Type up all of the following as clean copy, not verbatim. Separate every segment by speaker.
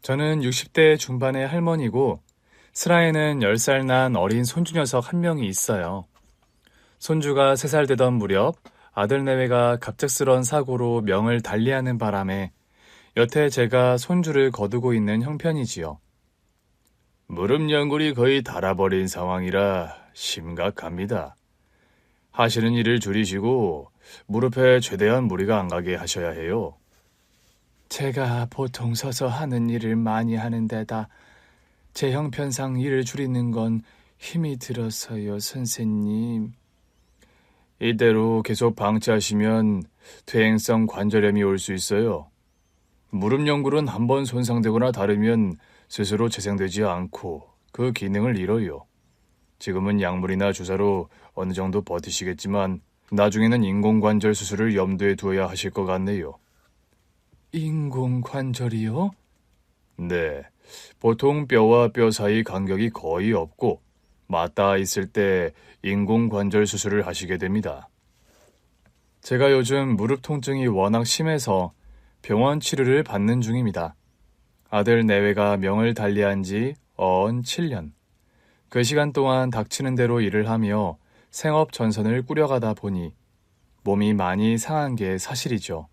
Speaker 1: 저는 60대 중반의 할머니고 슬하에는 10살 난 어린 손주 녀석 한 명이 있어요. 손주가 3살 되던 무렵 아들 내외가 갑작스런 사고로 명을 달리하는 바람에 여태 제가 손주를 거두고 있는 형편이지요. 무릎 연골이 거의 닳아버린 상황이라 심각합니다. 하시는 일을 줄이시고 무릎에 최대한 무리가 안 가게 하셔야 해요. 제가 보통 서서 하는 일을 많이 하는 데다 제 형편상 일을 줄이는 건 힘이 들어서요, 선생님. 이대로 계속 방치하시면 퇴행성 관절염이 올 수 있어요. 무릎 연골은 한번 손상되거나 다르면 스스로 재생되지 않고 그 기능을 잃어요. 지금은 약물이나 주사로 어느 정도 버티시겠지만 나중에는 인공관절 수술을 염두에 두어야 하실 것 같네요. 인공관절이요? 네. 보통 뼈와 뼈 사이 간격이 거의 없고 맞닿아 있을 때 인공관절 수술을 하시게 됩니다. 제가 요즘 무릎 통증이 워낙 심해서 병원 치료를 받는 중입니다. 아들 내외가 명을 달리한 지 어언 7년. 그 시간 동안 닥치는 대로 일을 하며 생업 전선을 꾸려가다 보니 몸이 많이 상한 게 사실이죠.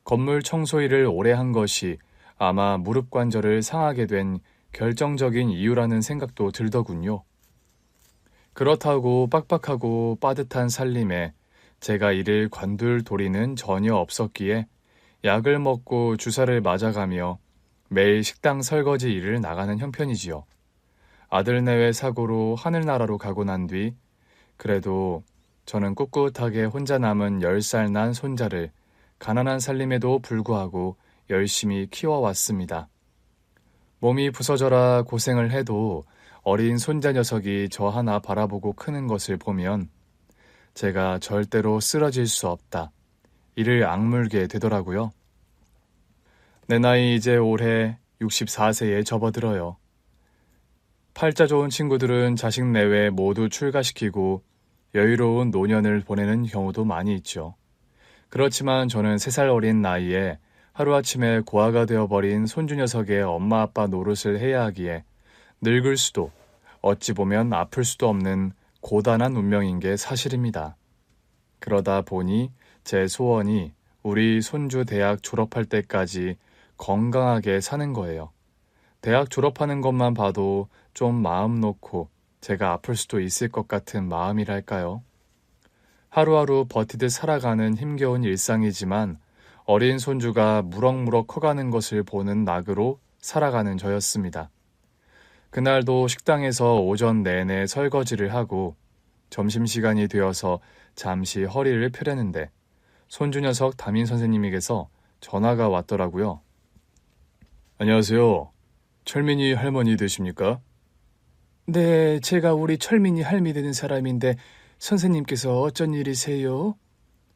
Speaker 1: 건물 청소 일을 오래 한 것이 아마 무릎 관절을 상하게 된 결정적인 이유라는 생각도 들더군요. 그렇다고 빡빡하고 빠듯한 살림에 제가 이를 관둘 도리는 전혀 없었기에 약을 먹고 주사를 맞아가며 매일 식당 설거지 일을 나가는 형편이지요. 아들 내외 사고로 하늘나라로 가고 난 뒤 그래도 저는 꿋꿋하게 혼자 남은 10살 난 손자를 가난한 살림에도 불구하고 열심히 키워왔습니다. 몸이 부서져라 고생을 해도 어린 손자 녀석이 저 하나 바라보고 크는 것을 보면 제가 절대로 쓰러질 수 없다. 이를 악물게 되더라고요. 내 나이 이제 올해 64세에 접어들어요. 팔자 좋은 친구들은 자식 내외 모두 출가시키고 여유로운 노년을 보내는 경우도 많이 있죠. 그렇지만 저는 3살 어린 나이에 하루아침에 고아가 되어버린 손주 녀석의 엄마 아빠 노릇을 해야 하기에 늙을 수도 어찌 보면 아플 수도 없는 고단한 운명인 게 사실입니다. 그러다 보니 제 소원이 우리 손주 대학 졸업할 때까지 건강하게 사는 거예요. 대학 졸업하는 것만 봐도 좀 마음 놓고 제가 아플 수도 있을 것 같은 마음이랄까요? 하루하루 버티듯 살아가는 힘겨운 일상이지만 어린 손주가 무럭무럭 커가는 것을 보는 낙으로 살아가는 저였습니다. 그날도 식당에서 오전 내내 설거지를 하고 점심시간이 되어서 잠시 허리를 펴려는데 손주 녀석 담임 선생님에게서 전화가 왔더라고요. 안녕하세요. 철민이 할머니 되십니까? 네, 제가 우리 철민이 할미 되는 사람인데 선생님께서 어쩐 일이세요?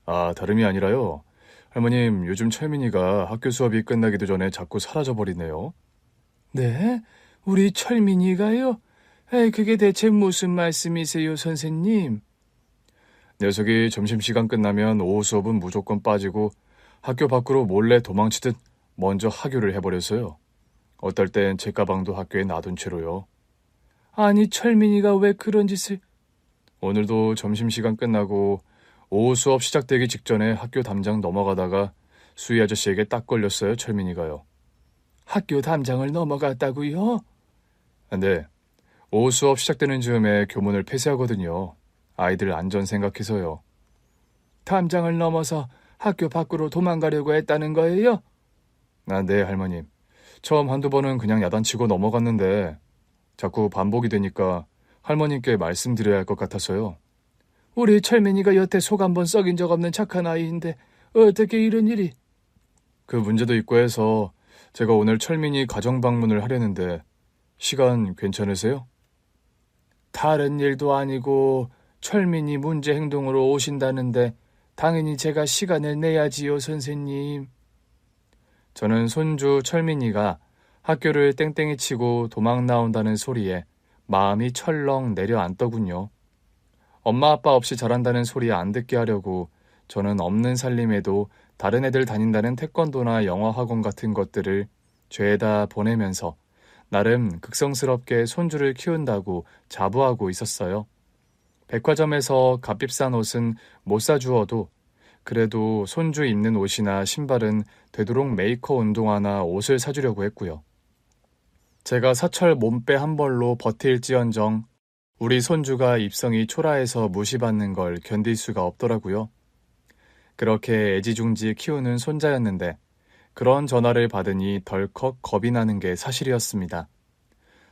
Speaker 1: 아, 다름이 아니라요. 할머님, 요즘 철민이가 학교 수업이 끝나기도 전에 자꾸 사라져버리네요. 네? 우리 철민이가요? 에이, 그게 대체 무슨 말씀이세요, 선생님? 녀석이 점심시간 끝나면 오후 수업은 무조건 빠지고 학교 밖으로 몰래 도망치듯 먼저 하교를 해버렸어요. 어떨 땐 제 가방도 학교에 놔둔 채로요. 아니, 철민이가 왜 그런 짓을... 오늘도 점심시간 끝나고 오후 수업 시작되기 직전에 학교 담장 넘어가다가 수희 아저씨에게 딱 걸렸어요, 철민이가요. 학교 담장을 넘어갔다고요? 네. 오후 수업 시작되는 즈음에 교문을 폐쇄하거든요. 아이들 안전 생각해서요. 담장을 넘어서 학교 밖으로 도망가려고 했다는 거예요? 아, 네, 할머님. 처음 한두 번은 그냥 야단치고 넘어갔는데 자꾸 반복이 되니까 할머님께 말씀드려야 할 것 같아서요. 우리 철민이가 여태 속 한 번 썩인 적 없는 착한 아이인데 어떻게 이런 일이? 그 문제도 있고 해서 제가 오늘 철민이 가정 방문을 하려는데 시간 괜찮으세요? 다른 일도 아니고 철민이 문제 행동으로 오신다는데 당연히 제가 시간을 내야지요, 선생님. 저는 손주 철민이가 학교를 땡땡이 치고 도망 나온다는 소리에 마음이 철렁 내려앉더군요. 엄마 아빠 없이 자란다는 소리 안 듣게 하려고 저는 없는 살림에도 다른 애들 다닌다는 태권도나 영어 학원 같은 것들을 죄에다 보내면서 나름 극성스럽게 손주를 키운다고 자부하고 있었어요. 백화점에서 값비싼 옷은 못 사주어도 그래도 손주 입는 옷이나 신발은 되도록 메이커 운동화나 옷을 사주려고 했고요. 제가 사철 몸빼 한 벌로 버틸지언정 우리 손주가 입성이 초라해서 무시받는 걸 견딜 수가 없더라고요. 그렇게 애지중지 키우는 손자였는데 그런 전화를 받으니 덜컥 겁이 나는 게 사실이었습니다.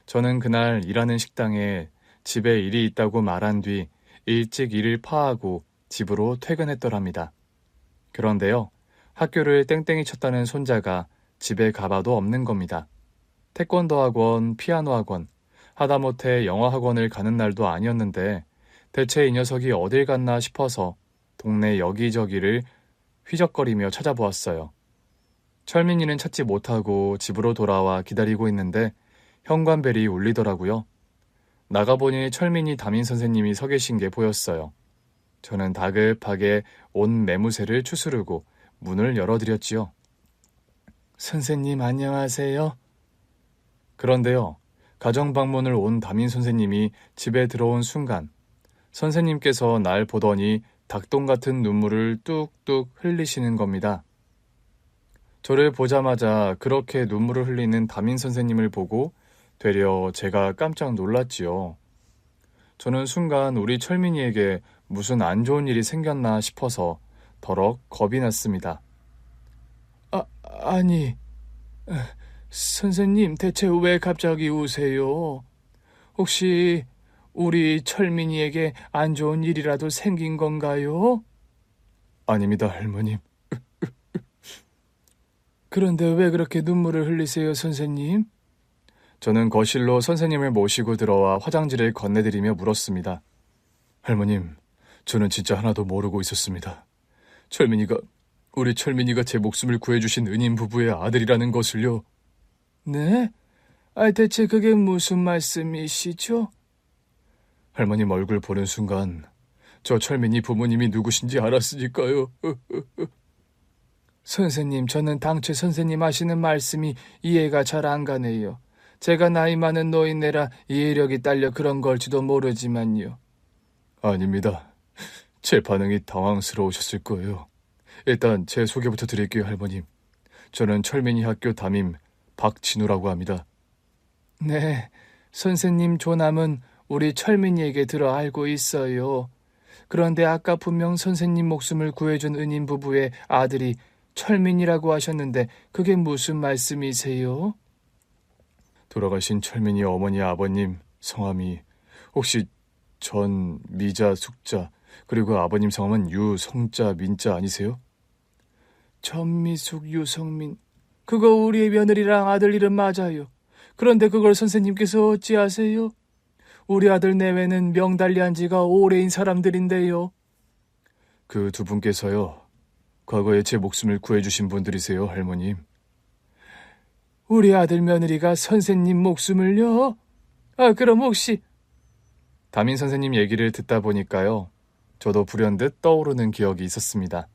Speaker 1: 저는 그날 일하는 식당에 집에 일이 있다고 말한 뒤 일찍 일을 파하고 집으로 퇴근했더랍니다. 그런데요, 학교를 땡땡이 쳤다는 손자가 집에 가봐도 없는 겁니다. 태권도 학원, 피아노 학원, 하다못해 영어 학원을 가는 날도 아니었는데 대체 이 녀석이 어딜 갔나 싶어서 동네 여기저기를 휘적거리며 찾아보았어요. 철민이는 찾지 못하고 집으로 돌아와 기다리고 있는데 현관벨이 울리더라고요. 나가보니 철민이 담임 선생님이 서 계신 게 보였어요. 저는 다급하게 온 매무새를 추스르고 문을 열어드렸지요. 선생님 안녕하세요. 그런데요, 가정방문을 온 담임 선생님이 집에 들어온 순간 선생님께서 날 보더니 닭똥 같은 눈물을 뚝뚝 흘리시는 겁니다. 저를 보자마자 그렇게 눈물을 흘리는 담임 선생님을 보고 되려 제가 깜짝 놀랐지요. 저는 순간 우리 철민이에게 무슨 안 좋은 일이 생겼나 싶어서 더럭 겁이 났습니다. 아니, 선생님 대체 왜 갑자기 우세요? 혹시 우리 철민이에게 안 좋은 일이라도 생긴 건가요? 아닙니다, 할머님. 그런데 왜 그렇게 눈물을 흘리세요, 선생님? 저는 거실로 선생님을 모시고 들어와 화장지를 건네드리며 물었습니다. 할머님, 저는 진짜 하나도 모르고 있었습니다. 우리 철민이가 제 목숨을 구해주신 은인 부부의 아들이라는 것을요. 네? 대체 그게 무슨 말씀이시죠? 할머님 얼굴 보는 순간 저 철민이 부모님이 누구신지 알았으니까요. 선생님, 저는 당최 선생님 하시는 말씀이 이해가 잘 안 가네요. 제가 나이 많은 노인네라 이해력이 딸려 그런 걸지도 모르지만요. 아닙니다. 제 반응이 당황스러우셨을 거예요. 일단 제 소개부터 드릴게요, 할머님. 저는 철민이 학교 담임 박진우라고 합니다. 네, 선생님 조남은 우리 철민이에게 들어 알고 있어요. 그런데 아까 분명 선생님 목숨을 구해준 은인 부부의 아들이 철민이라고 하셨는데 그게 무슨 말씀이세요? 돌아가신 철민이 어머니 아버님 성함이 혹시 전미자 숙자 그리고 아버님 성함은 유성자 민자 아니세요? 전미숙 유성민, 그거 우리의 며느리랑 아들 이름 맞아요. 그런데 그걸 선생님께서 어찌 아세요? 우리 아들 내외는 명달리한 지가 오래인 사람들인데요. 그 두 분께서요, 과거에 제 목숨을 구해주신 분들이세요, 할머님. 우리 아들 며느리가 선생님 목숨을요? 그럼 혹시... 담임 선생님 얘기를 듣다 보니까요, 저도 불현듯 떠오르는 기억이 있었습니다.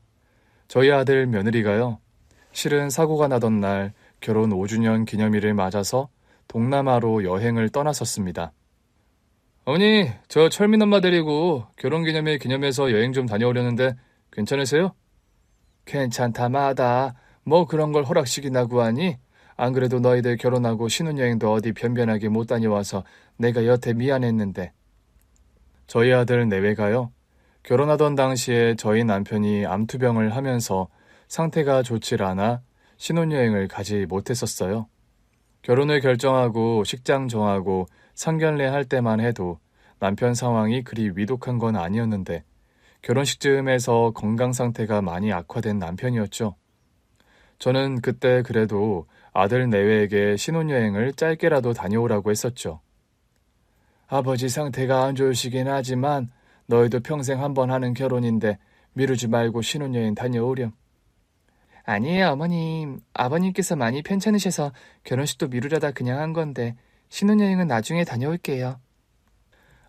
Speaker 1: 저희 아들 며느리가요, 실은 사고가 나던 날 결혼 5주년 기념일을 맞아서 동남아로 여행을 떠났었습니다. 어머니, 저 철민 엄마 데리고 결혼기념일 기념해서 여행 좀 다녀오려는데 괜찮으세요? 괜찮다 마다. 뭐 그런 걸 허락시키나 구하니? 안 그래도 너희들 결혼하고 신혼여행도 어디 변변하게 못 다녀와서 내가 여태 미안했는데. 저희 아들 내외가요, 결혼하던 당시에 저희 남편이 암투병을 하면서 상태가 좋질 않아 신혼여행을 가지 못했었어요. 결혼을 결정하고 식장 정하고 상견례 할 때만 해도 남편 상황이 그리 위독한 건 아니었는데 결혼식 즈음에서 건강 상태가 많이 악화된 남편이었죠. 저는 그때 그래도 아들 내외에게 신혼여행을 짧게라도 다녀오라고 했었죠. 아버지 상태가 안 좋으시긴 하지만 너희도 평생 한 번 하는 결혼인데 미루지 말고 신혼여행 다녀오렴. 아니에요, 어머님. 아버님께서 많이 편찮으셔서 결혼식도 미루려다 그냥 한 건데 신혼여행은 나중에 다녀올게요.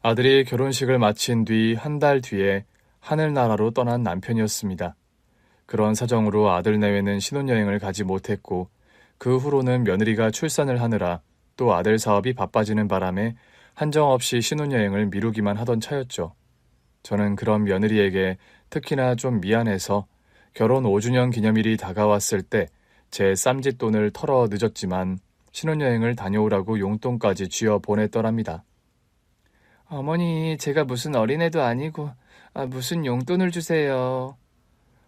Speaker 1: 아들이 결혼식을 마친 뒤 한 달 뒤에 하늘나라로 떠난 남편이었습니다. 그런 사정으로 아들 내외는 신혼여행을 가지 못했고 그 후로는 며느리가 출산을 하느라 또 아들 사업이 바빠지는 바람에 한정없이 신혼여행을 미루기만 하던 차였죠. 저는 그런 며느리에게 특히나 좀 미안해서 결혼 5주년 기념일이 다가왔을 때 제 쌈짓돈을 털어 늦었지만 신혼여행을 다녀오라고 용돈까지 쥐어 보냈더랍니다. 어머니, 제가 무슨 어린애도 아니고 무슨 용돈을 주세요.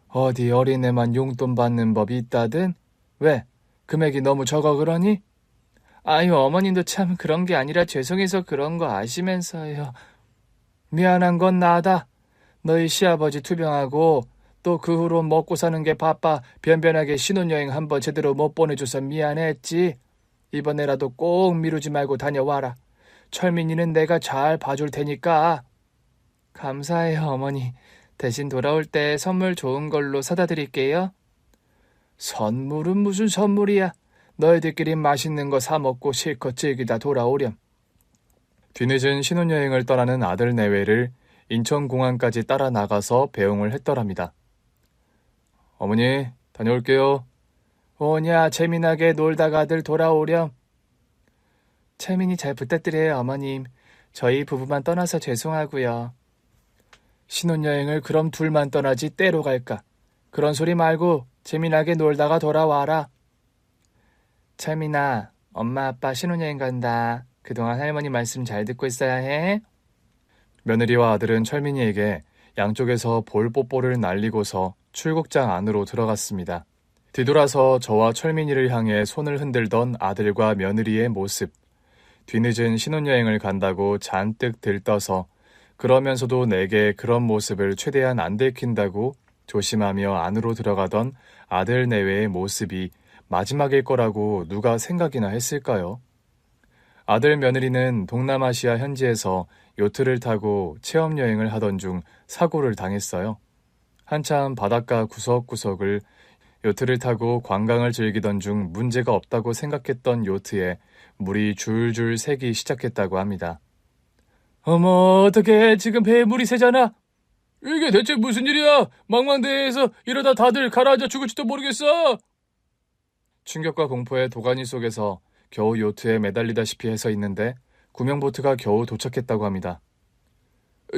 Speaker 1: 어디 어린애만 용돈 받는 법이 있다든? 왜? 금액이 너무 적어 그러니? 아유, 어머님도 참 그런 게 아니라 죄송해서 그런 거 아시면서요. 미안한 건 나다. 너희 시아버지 투병하고 또 그 후로 먹고 사는 게 바빠 변변하게 신혼여행 한번 제대로 못 보내줘서 미안했지. 이번에라도 꼭 미루지 말고 다녀와라. 철민이는 내가 잘 봐줄 테니까. 감사해요, 어머니. 대신 돌아올 때 선물 좋은 걸로 사다 드릴게요. 선물은 무슨 선물이야. 너희들끼리 맛있는 거 사 먹고 실컷 즐기다 돌아오렴. 뒤늦은 신혼여행을 떠나는 아들 내외를 인천공항까지 따라 나가서 배웅을 했더랍니다. 어머니, 다녀올게요. 오냐, 재미나게 놀다가들 돌아오렴. 철민이 잘 부탁드려요, 어머님. 저희 부부만 떠나서 죄송하고요. 신혼여행을 그럼 둘만 떠나지 때로 갈까? 그런 소리 말고 재미나게 놀다가 돌아와라. 철민아, 엄마 아빠 신혼여행 간다. 그동안 할머니 말씀 잘 듣고 있어야 해. 며느리와 아들은 철민이에게 양쪽에서 볼 뽀뽀를 날리고서 출국장 안으로 들어갔습니다. 뒤돌아서 저와 철민이를 향해 손을 흔들던 아들과 며느리의 모습. 뒤늦은 신혼여행을 간다고 잔뜩 들떠서 그러면서도 내게 그런 모습을 최대한 안 들킨다고 조심하며 안으로 들어가던 아들 내외의 모습이 마지막일 거라고 누가 생각이나 했을까요? 아들 며느리는 동남아시아 현지에서 요트를 타고 체험여행을 하던 중 사고를 당했어요. 한참 바닷가 구석구석을 요트를 타고 관광을 즐기던 중 문제가 없다고 생각했던 요트에 물이 줄줄 새기 시작했다고 합니다. 어머, 어떡해. 지금 배에 물이 새잖아. 이게 대체 무슨 일이야? 망망대해에서 이러다 다들 가라앉아 죽을지도 모르겠어. 충격과 공포의 도가니 속에서 겨우 요트에 매달리다시피 해서 있는데 구명보트가 겨우 도착했다고 합니다.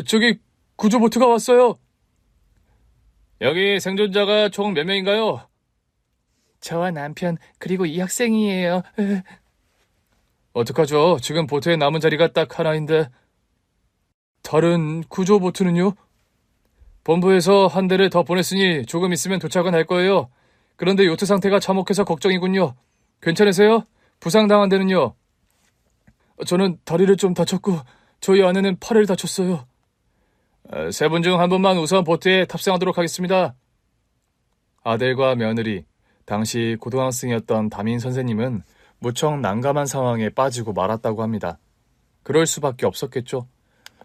Speaker 1: 저기 구조보트가 왔어요. 여기 생존자가 총 몇 명인가요? 저와 남편 그리고 이 학생이에요. 어떡하죠? 지금 보트에 남은 자리가 딱 하나인데. 다른 구조보트는요? 본부에서 한 대를 더 보냈으니 조금 있으면 도착은 할 거예요. 그런데 요트 상태가 참혹해서 걱정이군요. 괜찮으세요? 부상당한 데는요? 저는 다리를 좀 다쳤고 저희 아내는 팔을 다쳤어요. 세 분 중 한 분만 우선 보트에 탑승하도록 하겠습니다. 아들과 며느리, 당시 고등학생이었던 담임 선생님은 무척 난감한 상황에 빠지고 말았다고 합니다. 그럴 수밖에 없었겠죠.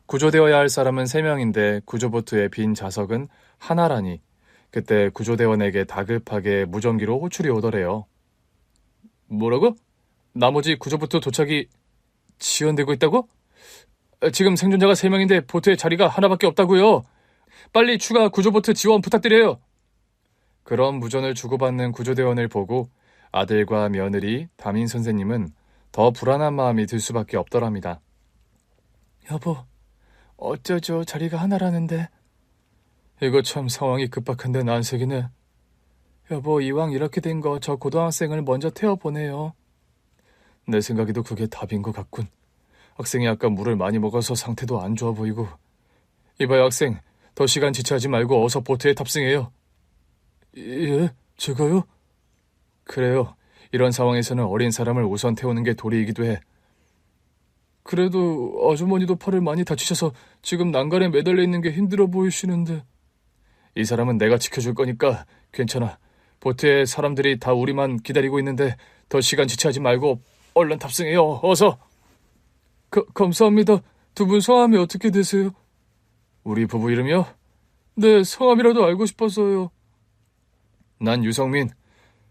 Speaker 1: 구조되어야 할 사람은 3명인데 구조보트의 빈 좌석은 하나라니 그때 구조대원에게 다급하게 무전기로 호출이 오더래요. 뭐라고? 나머지 구조보트 도착이 지연되고 있다고? 지금 생존자가 3명인데 보트에 자리가 하나밖에 없다고요. 빨리 추가 구조보트 지원 부탁드려요. 그런 무전을 주고받는 구조대원을 보고 아들과 며느리, 담임 선생님은 더 불안한 마음이 들 수밖에 없더랍니다. 여보, 어쩌죠? 자리가 하나라는데. 이거 참 상황이 급박한데 난색이네. 여보, 이왕 이렇게 된 거 저 고등학생을 먼저 태워보내요. 내 생각에도 그게 답인 것 같군. 학생이 아까 물을 많이 먹어서 상태도 안 좋아 보이고. 이봐요 학생, 더 시간 지체하지 말고 어서 보트에 탑승해요. 예? 제가요? 그래요. 이런 상황에서는 어린 사람을 우선 태우는 게 도리이기도 해. 그래도 아주머니도 팔을 많이 다치셔서 지금 난간에 매달려 있는 게 힘들어 보이시는데. 이 사람은 내가 지켜줄 거니까 괜찮아. 보트에 사람들이 다 우리만 기다리고 있는데 더 시간 지체하지 말고 얼른 탑승해요. 어서. 감사합니다. 두 분 성함이 어떻게 되세요? 우리 부부 이름이요? 네, 성함이라도 알고 싶어서요. 난 유성민,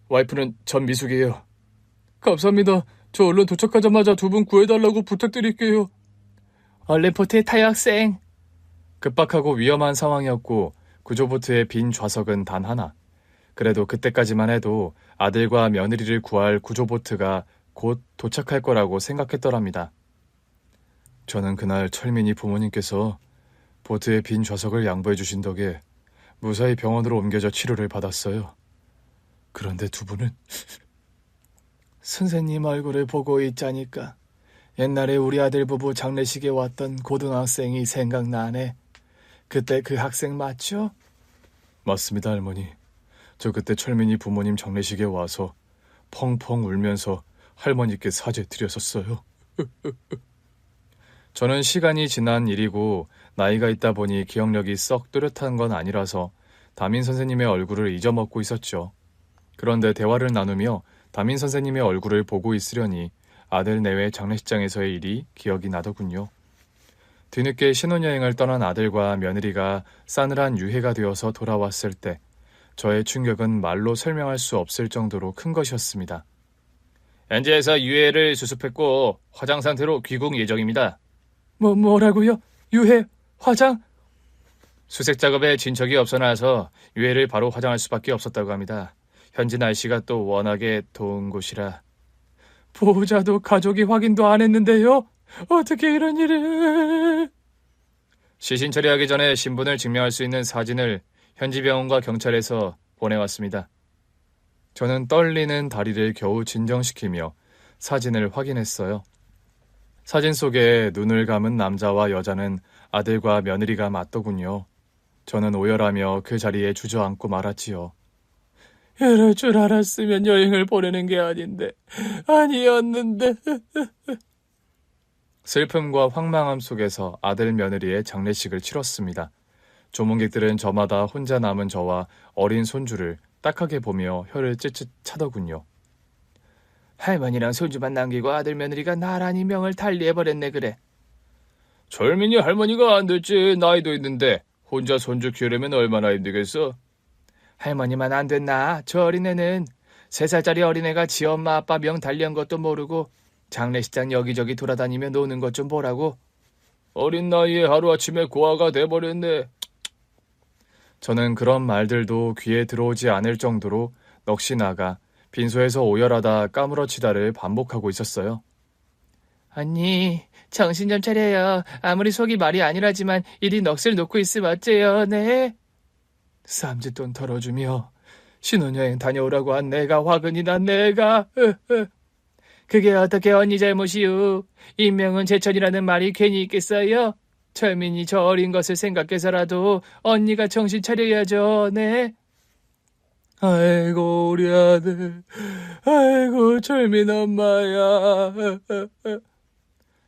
Speaker 1: 와이프는 전미숙이에요. 감사합니다. 저 얼른 도착하자마자 두 분 구해달라고 부탁드릴게요. 얼른 보트에 타요 학생. 급박하고 위험한 상황이었고 구조보트의 빈 좌석은 단 하나. 그래도 그때까지만 해도 아들과 며느리를 구할 구조보트가 곧 도착할 거라고 생각했더랍니다. 저는 그날 철민이 부모님께서 보트의 빈 좌석을 양보해 주신 덕에 무사히 병원으로 옮겨져 치료를 받았어요. 그런데 두 분은 선생님 얼굴을 보고 있자니까 옛날에 우리 아들 부부 장례식에 왔던 고등학생이 생각나네. 그때 그 학생 맞죠? 맞습니다, 할머니. 저 그때 철민이 부모님 장례식에 와서 펑펑 울면서 할머니께 사죄 드렸었어요. 저는 시간이 지난 일이고 나이가 있다 보니 기억력이 썩 뚜렷한 건 아니라서 담임 선생님의 얼굴을 잊어먹고 있었죠. 그런데 대화를 나누며 담임 선생님의 얼굴을 보고 있으려니 아들 내외 장례식장에서의 일이 기억이 나더군요. 뒤늦게 신혼여행을 떠난 아들과 며느리가 싸늘한 유해가 되어서 돌아왔을 때 저의 충격은 말로 설명할 수 없을 정도로 큰 것이었습니다. 현지에서 유해를 수습했고 화장 상태로 귀국 예정입니다. 뭐라고요? 유해? 화장? 수색 작업에 진척이 없어 나서 유해를 바로 화장할 수밖에 없었다고 합니다. 현지 날씨가 또 워낙에 더운 곳이라. 보호자도 가족이 확인도 안 했는데요? 어떻게 이런 일이... 시신 처리하기 전에 신분을 증명할 수 있는 사진을 현지 병원과 경찰에서 보내왔습니다. 저는 떨리는 다리를 겨우 진정시키며 사진을 확인했어요. 사진 속에 눈을 감은 남자와 여자는 아들과 며느리가 맞더군요. 저는 오열하며 그 자리에 주저앉고 말았지요. 이럴 줄 알았으면 여행을 보내는 게 아닌데, 아니었는데. 슬픔과 황망함 속에서 아들 며느리의 장례식을 치렀습니다. 조문객들은 저마다 혼자 남은 저와 어린 손주를 딱하게 보며 혀를 찌릿 차더군요. 할머니랑 손주만 남기고 아들 며느리가 나란히 명을 달리해버렸네 그래. 철민이 할머니가 안 됐지. 나이도 있는데 혼자 손주 키우려면 얼마나 힘들겠어. 할머니만 안 됐나? 저 어린애는 3살짜리 어린애가 지 엄마 아빠 명 달리한 것도 모르고 장례식장 여기저기 돌아다니며 노는 것 좀 보라고. 어린 나이에 하루아침에 고아가 돼버렸네. 저는 그런 말들도 귀에 들어오지 않을 정도로 넋이 나가 빈소에서 오열하다 까무러치다를 반복하고 있었어요. 언니, 정신 좀 차려요. 아무리 속이 말이 아니라지만 이리 넋을 놓고 있으면 어째요, 네? 쌈짓돈 털어주며 신혼여행 다녀오라고 한 내가 화근이 난 내가. 그게 어떻게 언니 잘못이유. 인명은 제천이라는 말이 괜히 있겠어요? 철민이 저 어린 것을 생각해서라도 언니가 정신 차려야죠, 네? 아이고 우리 아들, 아이고 철민 엄마야.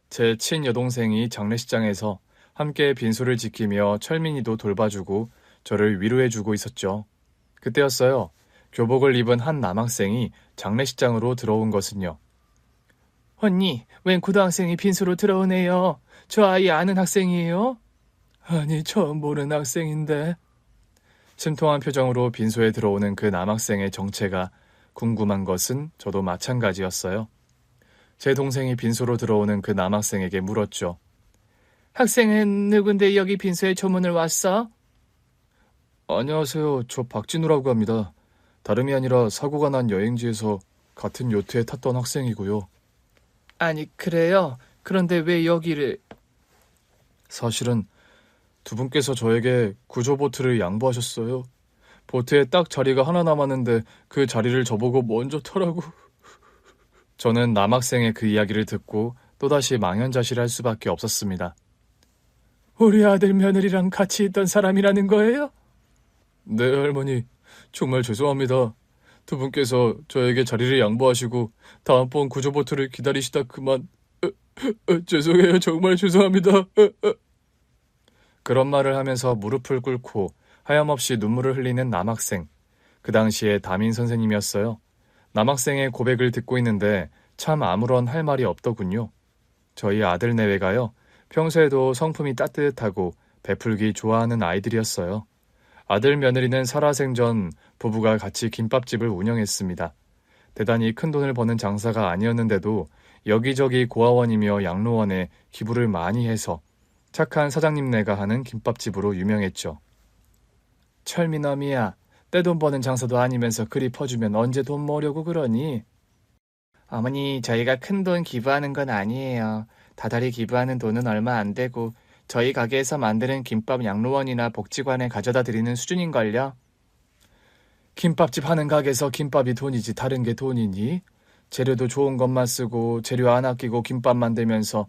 Speaker 1: 제 친여동생이 장례식장에서 함께 빈소를 지키며 철민이도 돌봐주고 저를 위로해주고 있었죠. 그때였어요. 교복을 입은 한 남학생이 장례식장으로 들어온 것은요. 언니, 웬 고등학생이 빈소로 들어오네요. 저 아이 아는 학생이에요? 아니, 처음 보는 학생인데. 심통한 표정으로 빈소에 들어오는 그 남학생의 정체가 궁금한 것은 저도 마찬가지였어요. 제 동생이 빈소로 들어오는 그 남학생에게 물었죠. 학생은 누군데 여기 빈소에 조문을 왔어? 안녕하세요. 저 박진우라고 합니다. 다름이 아니라 사고가 난 여행지에서 같은 요트에 탔던 학생이고요. 아니, 그래요? 그런데 왜 여기를... 사실은 두 분께서 저에게 구조보트를 양보하셨어요. 보트에 딱 자리가 하나 남았는데 그 자리를 저보고 먼저 타라고. 저는 남학생의 그 이야기를 듣고 또다시 망연자실할 수밖에 없었습니다. 우리 아들 며느리랑 같이 있던 사람이라는 거예요? 네, 할머니. 정말 죄송합니다. 두 분께서 저에게 자리를 양보하시고 다음번 구조보트를 기다리시다 그만... 죄송해요. 정말 죄송합니다. 그런 말을 하면서 무릎을 꿇고 하염없이 눈물을 흘리는 남학생. 그 당시에 담임 선생님이었어요. 남학생의 고백을 듣고 있는데 참 아무런 할 말이 없더군요. 저희 아들 내외가요. 평소에도 성품이 따뜻하고 베풀기 좋아하는 아이들이었어요. 아들 며느리는 살아생전 부부가 같이 김밥집을 운영했습니다. 대단히 큰 돈을 버는 장사가 아니었는데도 여기저기 고아원이며 양로원에 기부를 많이 해서 착한 사장님네가 하는 김밥집으로 유명했죠. 철민엄이야, 떼돈 버는 장사도 아니면서 그리 퍼주면 언제 돈 모으려고 그러니? 어머니, 저희가 큰 돈 기부하는 건 아니에요. 다달이 기부하는 돈은 얼마 안 되고 저희 가게에서 만드는 김밥 양로원이나 복지관에 가져다 드리는 수준인걸요. 김밥집 하는 가게에서 김밥이 돈이지 다른 게 돈이니? 재료도 좋은 것만 쓰고 재료 안 아끼고 김밥 만들면서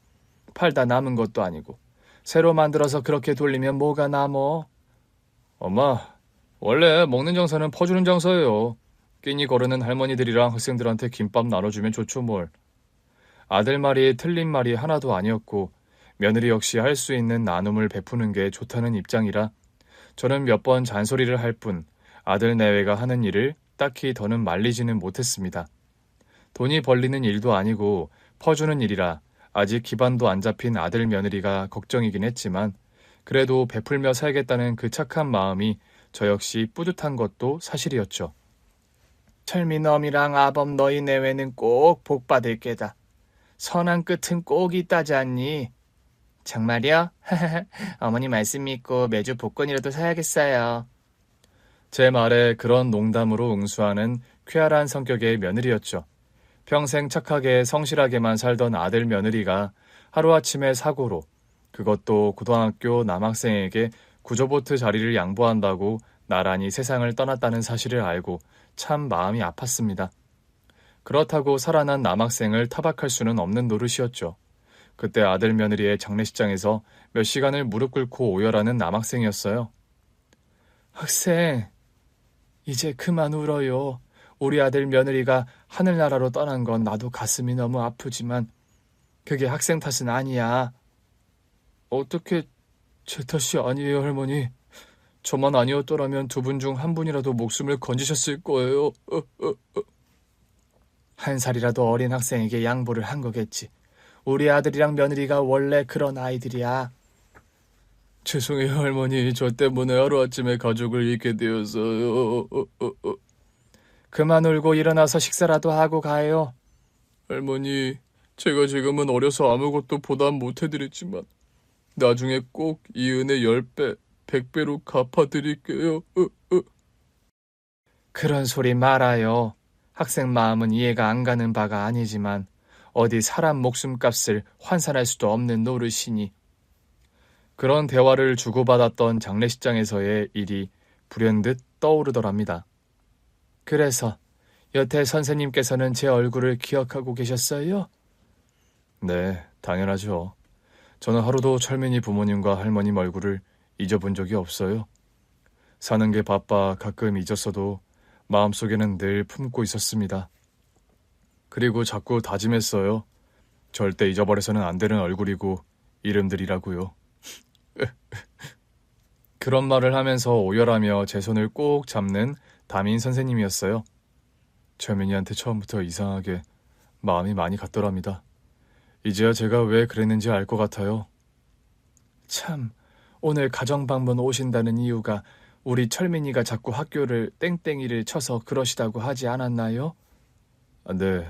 Speaker 1: 팔다 남은 것도 아니고 새로 만들어서 그렇게 돌리면 뭐가 남어? 엄마, 원래 먹는 장사는 퍼주는 장사예요. 끼니 거르는 할머니들이랑 학생들한테 김밥 나눠주면 좋죠 뭘. 아들 말이 틀린 말이 하나도 아니었고 며느리 역시 할 수 있는 나눔을 베푸는 게 좋다는 입장이라 저는 몇 번 잔소리를 할 뿐 아들 내외가 하는 일을 딱히 더는 말리지는 못했습니다. 돈이 벌리는 일도 아니고 퍼주는 일이라 아직 기반도 안 잡힌 아들 며느리가 걱정이긴 했지만 그래도 베풀며 살겠다는 그 착한 마음이 저 역시 뿌듯한 것도 사실이었죠. 철민엄이랑 아범 너희 내외는 꼭 복받을 게다. 선한 끝은 꼭 있다지 않니? 정말요? 어머니 말씀 믿고 매주 복권이라도 사야겠어요. 제 말에 그런 농담으로 응수하는 쾌활한 성격의 며느리였죠. 평생 착하게 성실하게만 살던 아들 며느리가 하루아침에 사고로, 그것도 고등학교 남학생에게 구조보트 자리를 양보한다고 나란히 세상을 떠났다는 사실을 알고 참 마음이 아팠습니다. 그렇다고 살아난 남학생을 타박할 수는 없는 노릇이었죠. 그때 아들 며느리의 장례식장에서 몇 시간을 무릎 꿇고 오열하는 남학생이었어요. 학생, 이제 그만 울어요. 우리 아들 며느리가 하늘나라로 떠난 건 나도 가슴이 너무 아프지만 그게 학생 탓은 아니야. 어떻게 제 탓이 아니에요, 할머니. 저만 아니었더라면 두 분 중 한 분이라도 목숨을 건지셨을 거예요. 한 살이라도 어린 학생에게 양보를 한 거겠지. 우리 아들이랑 며느리가 원래 그런 아이들이야. 죄송해요, 할머니. 저 때문에 하루아침에 가족을 잃게 되어서요. 그만 울고 일어나서 식사라도 하고 가요. 할머니, 제가 지금은 어려서 아무것도 보답 못해드렸지만 나중에 꼭 이 은혜 10배, 100배로 갚아드릴게요. 그런 소리 말아요. 학생 마음은 이해가 안 가는 바가 아니지만 어디 사람 목숨값을 환산할 수도 없는 노릇이니. 그런 대화를 주고받았던 장례식장에서의 일이 불현듯 떠오르더랍니다. 그래서 여태 선생님께서는 제 얼굴을 기억하고 계셨어요? 네, 당연하죠. 저는 하루도 철민이 부모님과 할머님 얼굴을 잊어본 적이 없어요. 사는 게 바빠 가끔 잊었어도 마음속에는 늘 품고 있었습니다. 그리고 자꾸 다짐했어요. 절대 잊어버려서는 안 되는 얼굴이고 이름들이라고요. 그런 말을 하면서 오열하며 제 손을 꼭 잡는 담임 선생님이었어요. 철민이한테 처음부터 이상하게 마음이 많이 갔더랍니다. 이제야 제가 왜 그랬는지 알 것 같아요. 참, 오늘 가정방문 오신다는 이유가 우리 철민이가 자꾸 학교를 땡땡이를 쳐서 그러시다고 하지 않았나요? 네,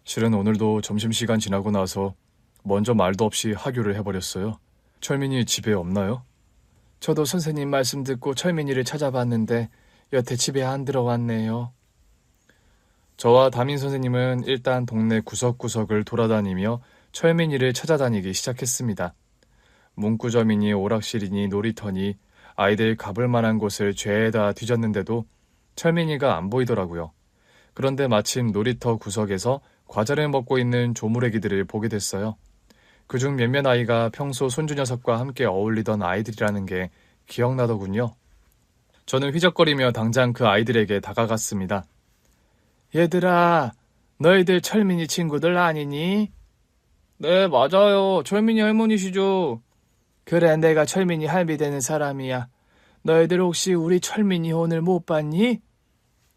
Speaker 1: 실은 오늘도 점심시간 지나고 나서 먼저 말도 없이 하교를 해버렸어요. 철민이 집에 없나요? 저도 선생님 말씀 듣고 철민이를 찾아봤는데 여태 집에 안 들어왔네요. 저와 담임 선생님은 일단 동네 구석구석을 돌아다니며 철민이를 찾아다니기 시작했습니다. 문구점이니 오락실이니 놀이터니 아이들 가볼 만한 곳을 죄다 뒤졌는데도 철민이가 안 보이더라고요. 그런데 마침 놀이터 구석에서 과자를 먹고 있는 조무래기들을 보게 됐어요. 그중 몇몇 아이가 평소 손주 녀석과 함께 어울리던 아이들이라는 게 기억나더군요. 저는 휘적거리며 당장 그 아이들에게 다가갔습니다. 얘들아, 너희들 철민이 친구들 아니니? 네, 맞아요. 철민이 할머니시죠. 그래, 내가 철민이 할미 되는 사람이야. 너희들 혹시 우리 철민이 오늘 못 봤니?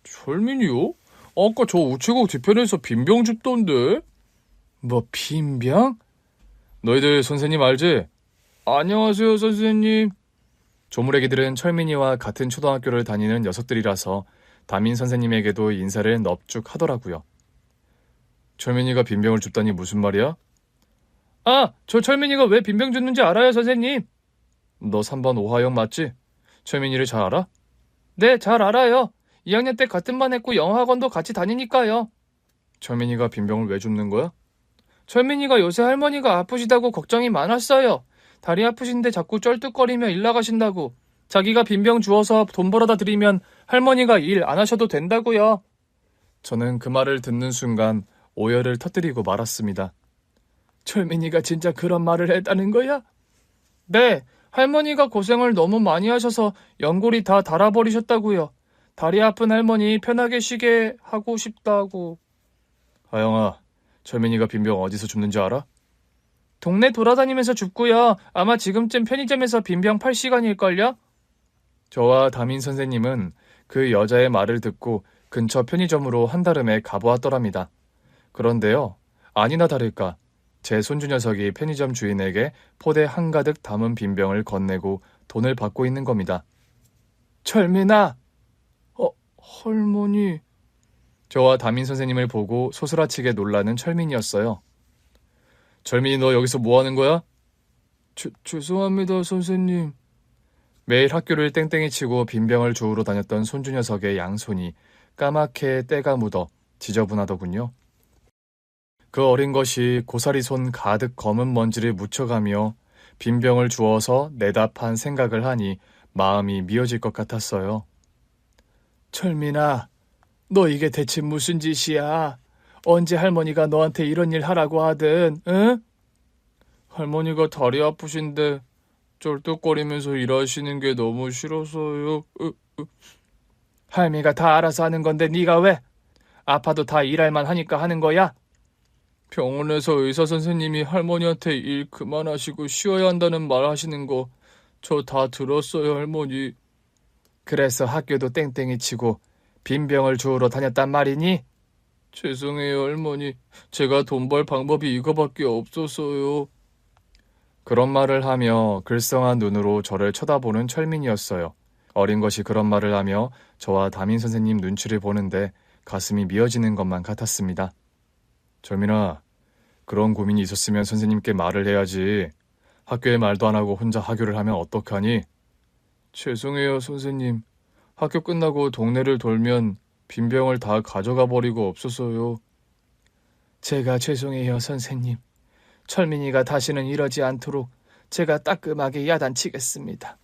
Speaker 1: 철민이요? 아까 저 우체국 뒤편에서 빈병 줍던데. 뭐 빈병? 너희들 선생님 알지? 안녕하세요, 선생님. 조무래기들은 철민이와 같은 초등학교를 다니는 녀석들이라서 담임 선생님에게도 인사를 넙죽 하더라고요. 철민이가 빈병을 줍다니 무슨 말이야? 아, 저 철민이가 왜 빈병 줬는지 알아요, 선생님? 너 3번 오하영 맞지? 철민이를 잘 알아? 네, 잘 알아요. 2학년 때 같은 반 했고 영어학원도 같이 다니니까요. 철민이가 빈병을 왜 줍는 거야? 철민이가 요새 할머니가 아프시다고 걱정이 많았어요. 다리 아프신데 자꾸 쩔뚝거리며 일 나가신다고. 자기가 빈병 주워서 돈 벌어다 드리면 할머니가 일 안 하셔도 된다고요. 저는 그 말을 듣는 순간 오열을 터뜨리고 말았습니다. 철민이가 진짜 그런 말을 했다는 거야? 네, 할머니가 고생을 너무 많이 하셔서 연골이 다 닳아버리셨다고요. 다리 아픈 할머니 편하게 쉬게 하고 싶다고. 하영아, 철민이가 빈병 어디서 줍는지 알아? 동네 돌아다니면서 줍고요. 아마 지금쯤 편의점에서 빈병 팔 시간일걸요? 저와 담임 선생님은 그 여자의 말을 듣고 근처 편의점으로 한달음에 가보았더랍니다. 그런데요, 아니나 다를까 제 손주 녀석이 편의점 주인에게 포대 한가득 담은 빈병을 건네고 돈을 받고 있는 겁니다. 철민아! 할머니... 저와 담임 선생님을 보고 소스라치게 놀라는 철민이었어요. 철민이 너 여기서 뭐 하는 거야? 죄송합니다, 선생님. 매일 학교를 땡땡이 치고 빈병을 주우러 다녔던 손주 녀석의 양손이 까맣게 때가 묻어 지저분하더군요. 그 어린 것이 고사리 손 가득 검은 먼지를 묻혀가며 빈병을 주워서 내다 판 생각을 하니 마음이 미어질 것 같았어요. 철민아, 너 이게 대체 무슨 짓이야? 언제 할머니가 너한테 이런 일 하라고 하든, 응? 할머니가 다리 아프신데 쩔뚝거리면서 일하시는 게 너무 싫어서요. 할미가 다 알아서 하는 건데 네가 왜? 아파도 다 일할만 하니까 하는 거야? 병원에서 의사 선생님이 할머니한테 일 그만하시고 쉬어야 한다는 말 하시는 거 저 다 들었어요, 할머니. 그래서 학교도 땡땡이 치고 빈병을 주우러 다녔단 말이니? 죄송해요, 할머니. 제가 돈 벌 방법이 이거밖에 없어서요. 그런 말을 하며 글썽한 눈으로 저를 쳐다보는 철민이었어요. 어린 것이 그런 말을 하며 저와 담임 선생님 눈치를 보는데 가슴이 미어지는 것만 같았습니다. 철민아, 그런 고민이 있었으면 선생님께 말을 해야지. 학교에 말도 안 하고 혼자 하교를 하면 어떡하니? 죄송해요, 선생님. 학교 끝나고 동네를 돌면 빈병을 다 가져가 버리고 없어서요. 제가 죄송해요, 선생님. 철민이가 다시는 이러지 않도록 제가 따끔하게 야단치겠습니다.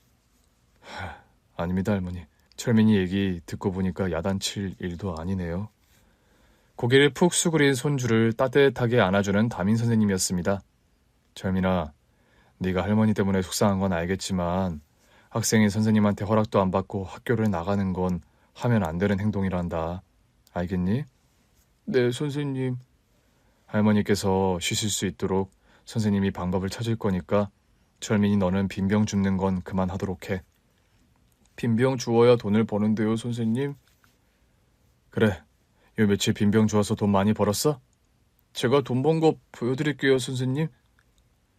Speaker 1: 아닙니다, 할머니. 철민이 얘기 듣고 보니까 야단칠 일도 아니네요. 고개를 푹 수그린 손주를 따뜻하게 안아주는 담임 선생님이었습니다. 철민아, 네가 할머니 때문에 속상한 건 알겠지만 학생이 선생님한테 허락도 안 받고 학교를 나가는 건 하면 안 되는 행동이란다. 알겠니? 네, 선생님. 할머니께서 쉬실 수 있도록 선생님이 방법을 찾을 거니까 철민이 너는 빈병 줍는 건 그만하도록 해. 빈병 주워야 돈을 버는데요, 선생님. 그래, 요 며칠 빈병 주워서 돈 많이 벌었어? 제가 돈 번 거 보여드릴게요, 선생님.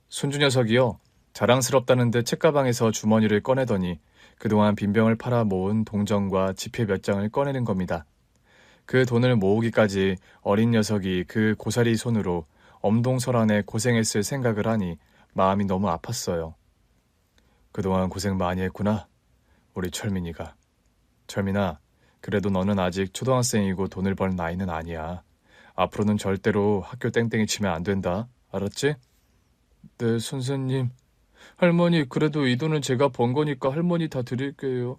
Speaker 1: 손주 녀석이요. 자랑스럽다는 듯 책가방에서 주머니를 꺼내더니 그동안 빈병을 팔아 모은 동전과 지폐 몇 장을 꺼내는 겁니다. 그 돈을 모으기까지 어린 녀석이 그 고사리 손으로 엄동설안에 고생했을 생각을 하니 마음이 너무 아팠어요. 그동안 고생 많이 했구나, 우리 철민이가. 철민아, 그래도 너는 아직 초등학생이고 돈을 벌 나이는 아니야. 앞으로는 절대로 학교 땡땡이 치면 안 된다. 알았지? 네, 선생님. 할머니, 그래도 이 돈은 제가 번 거니까 할머니 다 드릴게요.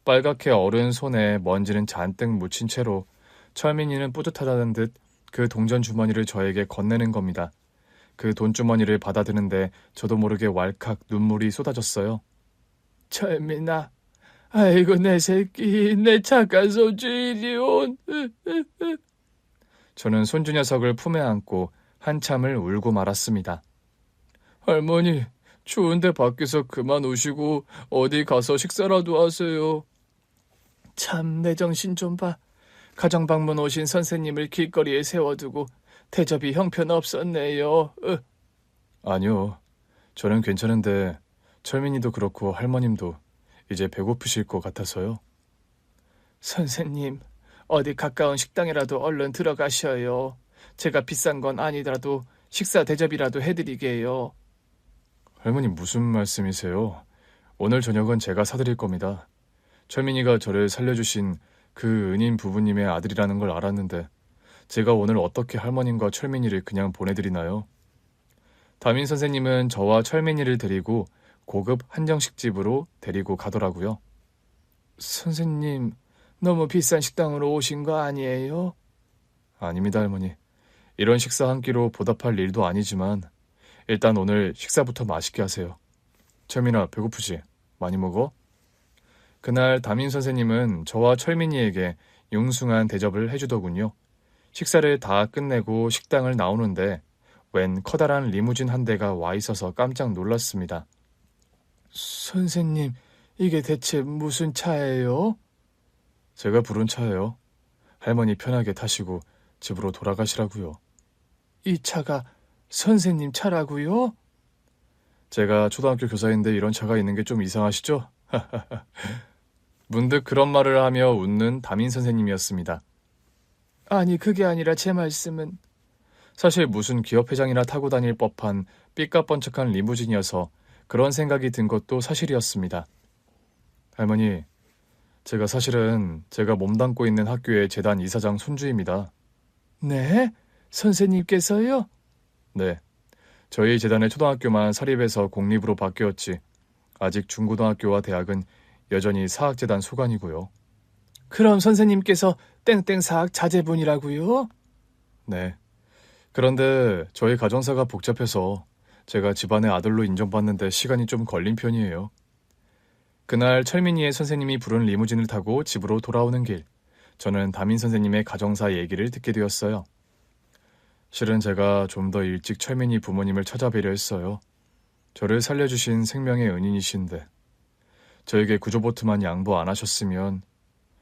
Speaker 1: 빨갛게 어른 손에 먼지는 잔뜩 묻힌 채로 철민이는 뿌듯하다는 듯 그 동전 주머니를 저에게 건네는 겁니다. 그 돈주머니를 받아드는데 저도 모르게 왈칵 눈물이 쏟아졌어요. 철민아, 아이고 내 새끼, 내 착한 손주 이리온. 저는 손주 녀석을 품에 안고 한참을 울고 말았습니다. 할머니, 추운데 밖에서 그만 우시고 어디 가서 식사라도 하세요. 참, 내 정신 좀 봐. 가정방문 오신 선생님을 길거리에 세워두고 대접이 형편없었네요. 아니요, 저는 괜찮은데 철민이도 그렇고 할머님도 이제 배고프실 것 같아서요. 선생님, 어디 가까운 식당이라도 얼른 들어가셔요. 제가 비싼 건 아니더라도 식사 대접이라도 해드리게요. 할머니 무슨 말씀이세요? 오늘 저녁은 제가 사드릴 겁니다. 철민이가 저를 살려주신 그 은인 부부님의 아들이라는 걸 알았는데 제가 오늘 어떻게 할머님과 철민이를 그냥 보내드리나요? 담임 선생님은 저와 철민이를 데리고 고급 한정식 집으로 데리고 가더라고요. 선생님, 너무 비싼 식당으로 오신 거 아니에요? 아닙니다, 할머니. 이런 식사 한 끼로 보답할 일도 아니지만 일단 오늘 식사부터 맛있게 하세요. 철민아, 배고프지? 많이 먹어? 그날 담임 선생님은 저와 철민이에게 융숭한 대접을 해주더군요. 식사를 다 끝내고 식당을 나오는데 웬 커다란 리무진 한 대가 와 있어서 깜짝 놀랐습니다. 선생님, 이게 대체 무슨 차예요? 제가 부른 차예요. 할머니 편하게 타시고 집으로 돌아가시라고요. 이 차가 선생님 차라고요? 제가 초등학교 교사인데 이런 차가 있는 게 좀 이상하시죠? 문득 그런 말을 하며 웃는 담임 선생님이었습니다. 아니, 그게 아니라 제 말씀은... 사실 무슨 기업회장이나 타고 다닐 법한 삐까뻔쩍한 리무진이어서 그런 생각이 든 것도 사실이었습니다. 할머니, 제가 사실은 제가 몸담고 있는 학교의 재단 이사장 손주입니다. 네? 선생님께서요? 네. 저희 재단의 초등학교만 사립에서 공립으로 바뀌었지 아직 중고등학교와 대학은 여전히 사학재단 소관이고요. 그럼 선생님께서 땡땡 사학 자제분이라고요? 네. 그런데 저희 가정사가 복잡해서 제가 집안의 아들로 인정받는데 시간이 좀 걸린 편이에요. 그날 철민이의 선생님이 부른 리무진을 타고 집으로 돌아오는 길, 저는 담임 선생님의 가정사 얘기를 듣게 되었어요. 실은 제가 좀 더 일찍 철민이 부모님을 찾아뵈려 했어요. 저를 살려주신 생명의 은인이신데 저에게 구조보트만 양보 안 하셨으면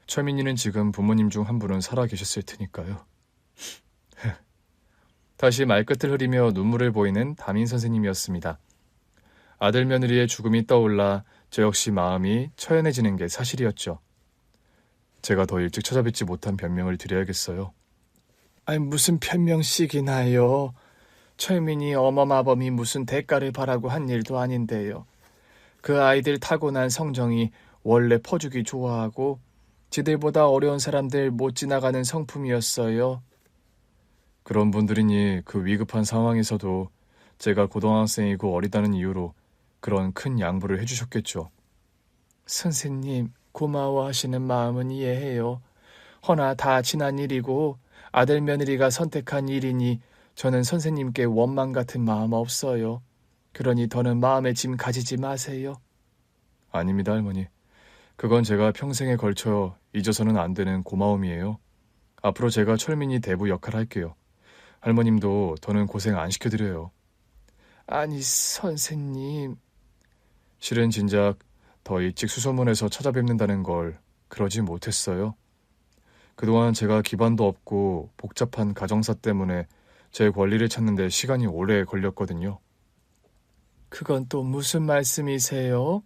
Speaker 1: 철민이는 지금 부모님 중 한 분은 살아 계셨을 테니까요. 다시 말끝을 흐리며 눈물을 보이는 담임 선생님이었습니다. 아들 며느리의 죽음이 떠올라 저 역시 마음이 처연해지는 게 사실이었죠. 제가 더 일찍 찾아뵙지 못한 변명을 드려야겠어요. 아니, 무슨 변명씩이나요. 철민이 어머마범이 무슨 대가를 바라고 한 일도 아닌데요. 그 아이들 타고난 성정이 원래 퍼주기 좋아하고 지들보다 어려운 사람들 못 지나가는 성품이었어요. 그런 분들이니 그 위급한 상황에서도 제가 고등학생이고 어리다는 이유로 그런 큰 양보를 해주셨겠죠. 선생님, 고마워하시는 마음은 이해해요. 허나 다 지난 일이고 아들 며느리가 선택한 일이니 저는 선생님께 원망 같은 마음 없어요. 그러니 더는 마음에 짐 가지지 마세요. 아닙니다, 할머니. 그건 제가 평생에 걸쳐 잊어서는 안 되는 고마움이에요. 앞으로 제가 철민이 대부 역할 할게요. 할머님도 더는 고생 안 시켜드려요. 아니, 선생님. 실은 진작 더 일찍 수소문해서 찾아뵙는다는 걸 그러지 못했어요. 그동안 제가 기반도 없고 복잡한 가정사 때문에 제 권리를 찾는데 시간이 오래 걸렸거든요. 그건 또 무슨 말씀이세요?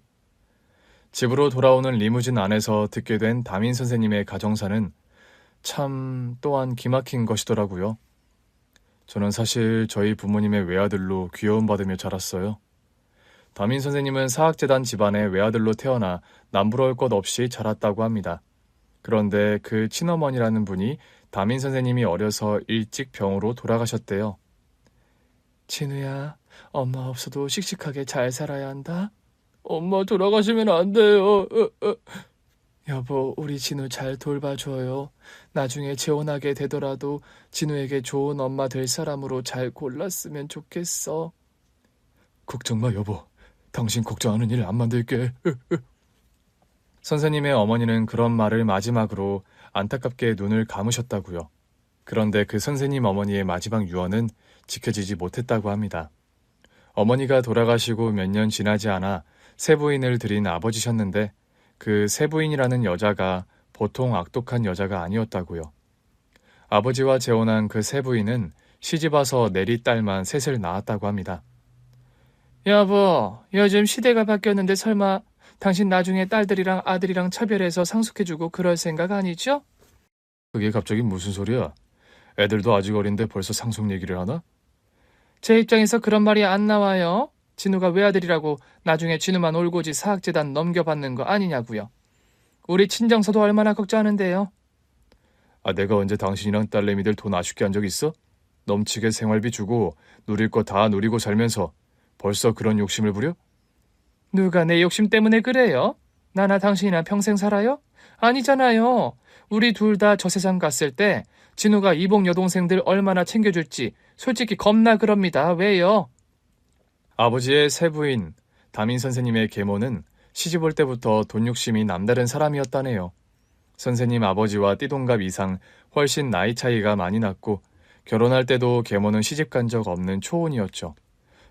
Speaker 1: 집으로 돌아오는 리무진 안에서 듣게 된 담임 선생님의 가정사는 참 또한 기막힌 것이더라고요. 저는 사실 저희 부모님의 외아들로 귀여움받으며 자랐어요. 담임 선생님은 사학재단 집안의 외아들로 태어나 남부러울 것 없이 자랐다고 합니다. 그런데 그 친어머니라는 분이 담임 선생님이 어려서 일찍 병으로 돌아가셨대요. 진우야, 엄마 없어도 씩씩하게 잘 살아야 한다. 엄마 돌아가시면 안 돼요. 여보, 우리 진우 잘 돌봐줘요. 나중에 재혼하게 되더라도 진우에게 좋은 엄마 될 사람으로 잘 골랐으면 좋겠어. 걱정 마, 여보. 당신 걱정하는 일 안 만들게. 선생님의 어머니는 그런 말을 마지막으로 안타깝게 눈을 감으셨다고요. 그런데 그 선생님 어머니의 마지막 유언은 지켜지지 못했다고 합니다. 어머니가 돌아가시고 몇 년 지나지 않아 세부인을 들인 아버지셨는데 그 세부인이라는 여자가 보통 악독한 여자가 아니었다고요. 아버지와 재혼한 그 세부인은 시집와서 내리 딸만 셋을 낳았다고 합니다. 여보, 요즘 시대가 바뀌었는데 설마 당신 나중에 딸들이랑 아들이랑 차별해서 상속해주고 그럴 생각 아니죠? 그게 갑자기 무슨 소리야? 애들도 아직 어린데 벌써 상속 얘기를 하나? 제 입장에서 그런 말이 안 나와요. 진우가 외아들이라고 나중에 진우만 올고지 사학재단 넘겨받는 거 아니냐고요. 우리 친정서도 얼마나 걱정하는데요. 아, 내가 언제 당신이랑 딸내미들 돈 아쉽게 한 적 있어? 넘치게 생활비 주고 누릴 거 다 누리고 살면서 벌써 그런 욕심을 부려? 누가 내 욕심 때문에 그래요? 나나 당신이나 평생 살아요? 아니잖아요. 우리 둘 다 저 세상 갔을 때 진우가 이복 여동생들 얼마나 챙겨줄지 솔직히 겁나 그럽니다. 왜요? 아버지의 세부인 담임 선생님의 계모는 시집 올 때부터 돈 욕심이 남다른 사람이었다네요. 선생님 아버지와 띠동갑 이상 훨씬 나이 차이가 많이 났고 결혼할 때도 계모는 시집 간 적 없는 초혼이었죠.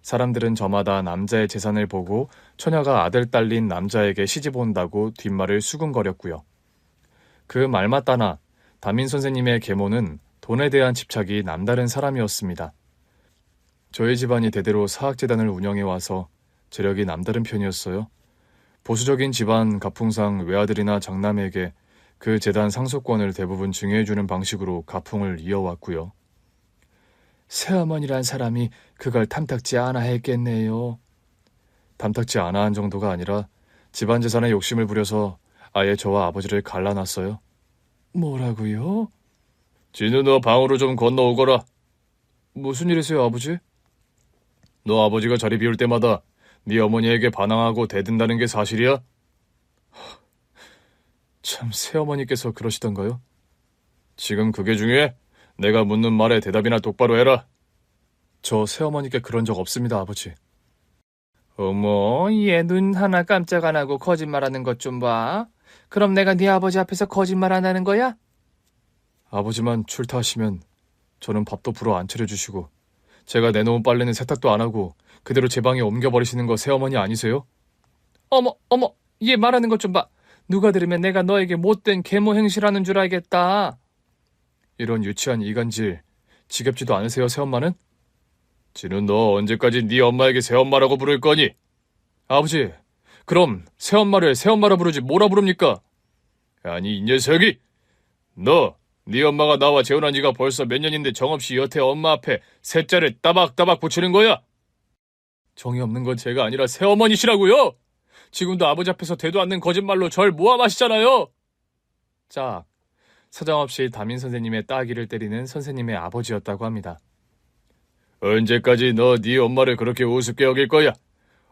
Speaker 1: 사람들은 저마다 남자의 재산을 보고 처녀가 아들 딸린 남자에게 시집 온다고 뒷말을 수군거렸고요. 그 말 맞다나 담임 선생님의 계모는 돈에 대한 집착이 남다른 사람이었습니다. 저희 집안이 대대로 사학재단을 운영해와서 재력이 남다른 편이었어요. 보수적인 집안 가풍상 외아들이나 장남에게 그 재단 상속권을 대부분 증여해주는 방식으로 가풍을 이어왔고요. 새어머니란 사람이 그걸 탐탁지 않아 했겠네요. 탐탁지 않아 한 정도가 아니라 집안 재산에 욕심을 부려서 아예 저와 아버지를 갈라놨어요. 뭐라고요? 진우, 너 방으로 좀 건너오거라. 무슨 일이세요, 아버지? 너 아버지가 자리 비울 때마다 네 어머니에게 반항하고 대든다는 게 사실이야? 참, 새어머니께서 그러시던가요? 지금 그게 중요해? 내가 묻는 말에 대답이나 똑바로 해라. 저 새어머니께 그런 적 없습니다, 아버지. 어머, 얘 눈 하나 깜짝 안 하고 거짓말하는 것 좀 봐. 그럼 내가 네 아버지 앞에서 거짓말 안 하는 거야? 아버지만 출타하시면 저는 밥도 불어 안 차려주시고 제가 내놓은 빨래는 세탁도 안 하고 그대로 제 방에 옮겨버리시는 거 새어머니 아니세요? 어머, 얘 말하는 것 좀 봐. 누가 들으면 내가 너에게 못된 계모 행실하는 줄 알겠다. 이런 유치한 이간질 지겹지도 않으세요, 새엄마는? 지는 너 언제까지 네 엄마에게 새엄마라고 부를 거니? 아버지, 그럼 새엄마를 새엄마라 부르지 뭐라 부릅니까? 아니, 이 녀석이! 네 엄마가 나와 재혼한 지가 벌써 몇 년인데 정없이 여태 엄마 앞에 새자를 따박따박 붙이는 거야? 정이 없는 건 제가 아니라 새어머니시라고요! 지금도 아버지 앞에서 되도 않는 거짓말로 절 모함하시잖아요! 자, 사정없이 담임 선생님의 따귀를 때리는 선생님의 아버지였다고 합니다. 언제까지 너 네 엄마를 그렇게 우습게 여길 거야?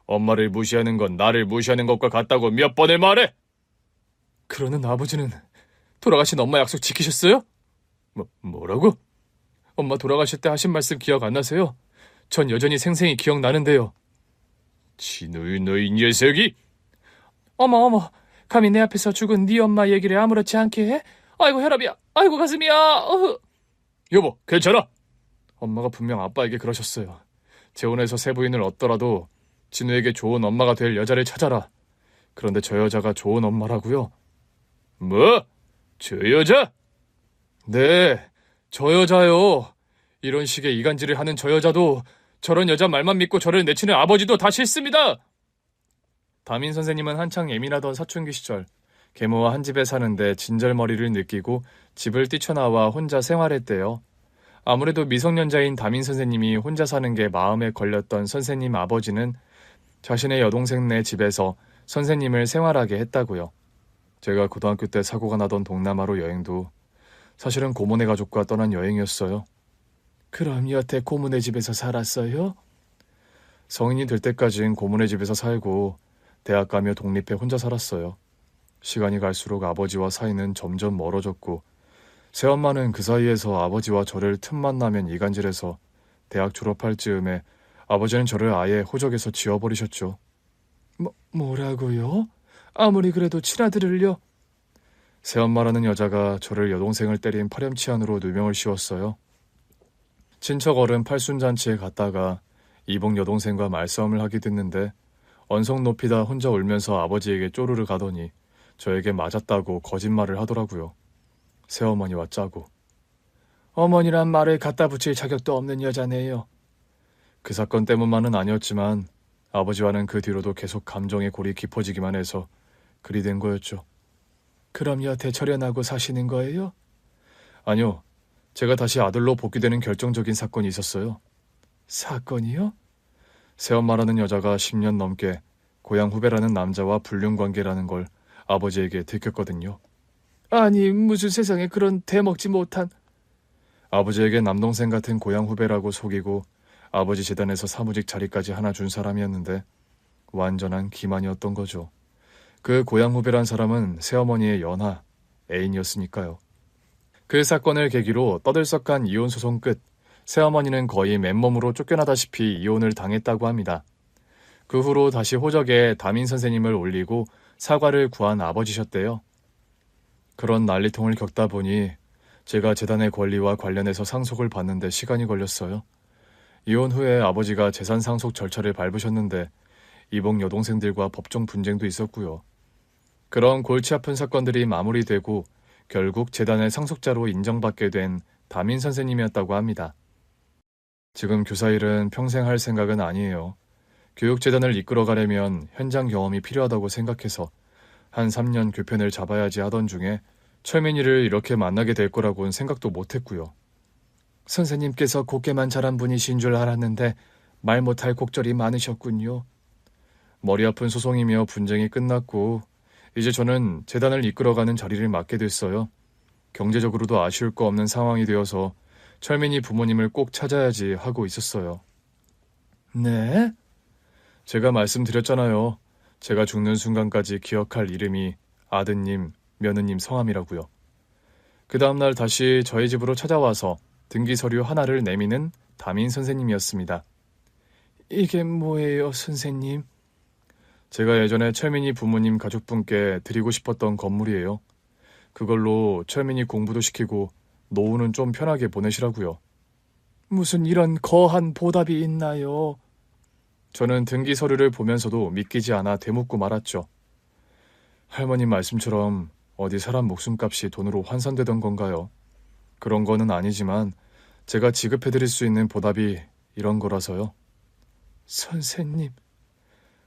Speaker 1: 엄마를 무시하는 건 나를 무시하는 것과 같다고 몇 번을 말해? 그러는 아버지는 돌아가신 엄마 약속 지키셨어요? 뭐라고? 엄마 돌아가실 때 하신 말씀 기억 안 나세요? 전 여전히 생생히 기억나는데요. 진우이, 너 이 녀석이? 어머, 감히 내 앞에서 죽은 네 엄마 얘기를 아무렇지 않게 해? 아이고 혈압이야, 아이고 가슴이야. 여보, 괜찮아? 엄마가 분명 아빠에게 그러셨어요. 재혼해서 새 부인을 얻더라도 진우에게 좋은 엄마가 될 여자를 찾아라. 그런데 저 여자가 좋은 엄마라고요? 뭐? 저 여자? 네, 저 여자요. 이런 식의 이간질을 하는 저 여자도 저런 여자 말만 믿고 저를 내치는 아버지도 다 싫습니다. 담임 선생님은 한창 예민하던 사춘기 시절 계모와 한 집에 사는데 진절머리를 느끼고 집을 뛰쳐나와 혼자 생활했대요. 아무래도 미성년자인 담임 선생님이 혼자 사는 게 마음에 걸렸던 선생님 아버지는 자신의 여동생네 집에서 선생님을 생활하게 했다고요. 제가 고등학교 때 사고가 나던 동남아로 여행도 사실은 고모네 가족과 떠난 여행이었어요. 그럼 여태 고모네 집에서 살았어요? 성인이 될 때까진 고모네 집에서 살고 대학 가며 독립해 혼자 살았어요. 시간이 갈수록 아버지와 사이는 점점 멀어졌고 새엄마는 그 사이에서 아버지와 저를 틈만 나면 이간질해서 대학 졸업할 즈음에 아버지는 저를 아예 호적에서 지워버리셨죠. 뭐라고요? 아무리 그래도 친아들을요? 새엄마라는 여자가 저를 여동생을 때린 파렴치한으로 누명을 씌웠어요. 친척 어른 팔순잔치에 갔다가 이복 여동생과 말싸움을 하게 됐는데 언성 높이다 혼자 울면서 아버지에게 쪼르르 가더니 저에게 맞았다고 거짓말을 하더라고요. 새어머니와 짜고. 어머니란 말을 갖다 붙일 자격도 없는 여자네요. 그 사건 때문만은 아니었지만 아버지와는 그 뒤로도 계속 감정의 골이 깊어지기만 해서 그리 된 거였죠. 그럼 여태 절연하고 사시는 거예요? 아니요. 제가 다시 아들로 복귀되는 결정적인 사건이 있었어요. 사건이요? 새엄마라는 여자가 10년 넘게 고향 후배라는 남자와 불륜관계라는 걸 아버지에게 들켰거든요. 아니, 무슨 세상에 그런 대먹지 못한... 아버지에게 남동생 같은 고향 후배라고 속이고 아버지 재단에서 사무직 자리까지 하나 준 사람이었는데 완전한 기만이었던 거죠. 그 고향 후배란 사람은 새어머니의 연하, 애인이었으니까요. 그 사건을 계기로 떠들썩한 이혼 소송 끝, 새어머니는 거의 맨몸으로 쫓겨나다시피 이혼을 당했다고 합니다. 그 후로 다시 호적에 담임 선생님을 올리고 사과를 구한 아버지셨대요. 그런 난리통을 겪다 보니 제가 재단의 권리와 관련해서 상속을 받는데 시간이 걸렸어요. 이혼 후에 아버지가 재산 상속 절차를 밟으셨는데 이복 여동생들과 법정 분쟁도 있었고요. 그런 골치 아픈 사건들이 마무리되고 결국 재단의 상속자로 인정받게 된 담임 선생님이었다고 합니다. 지금 교사 일은 평생 할 생각은 아니에요. 교육재단을 이끌어가려면 현장 경험이 필요하다고 생각해서 한 3년 교편을 잡아야지 하던 중에 철민이를 이렇게 만나게 될 거라고는 생각도 못했고요. 선생님께서 곱게만 자란 분이신 줄 알았는데 말 못할 곡절이 많으셨군요. 머리 아픈 소송이며 분쟁이 끝났고 이제 저는 재단을 이끌어가는 자리를 맡게 됐어요. 경제적으로도 아쉬울 거 없는 상황이 되어서 철민이 부모님을 꼭 찾아야지 하고 있었어요. 네? 제가 말씀드렸잖아요. 제가 죽는 순간까지 기억할 이름이 아드님, 며느님 성함이라고요. 그 다음날 다시 저희 집으로 찾아와서 등기 서류 하나를 내미는 담임 선생님이었습니다. 이게 뭐예요, 선생님? 제가 예전에 철민이 부모님 가족분께 드리고 싶었던 건물이에요. 그걸로 철민이 공부도 시키고 노후는 좀 편하게 보내시라고요. 무슨 이런 거한 보답이 있나요? 저는 등기 서류를 보면서도 믿기지 않아 되묻고 말았죠. 할머님 말씀처럼 어디 사람 목숨값이 돈으로 환산되던 건가요? 그런 거는 아니지만 제가 지급해드릴 수 있는 보답이 이런 거라서요. 선생님,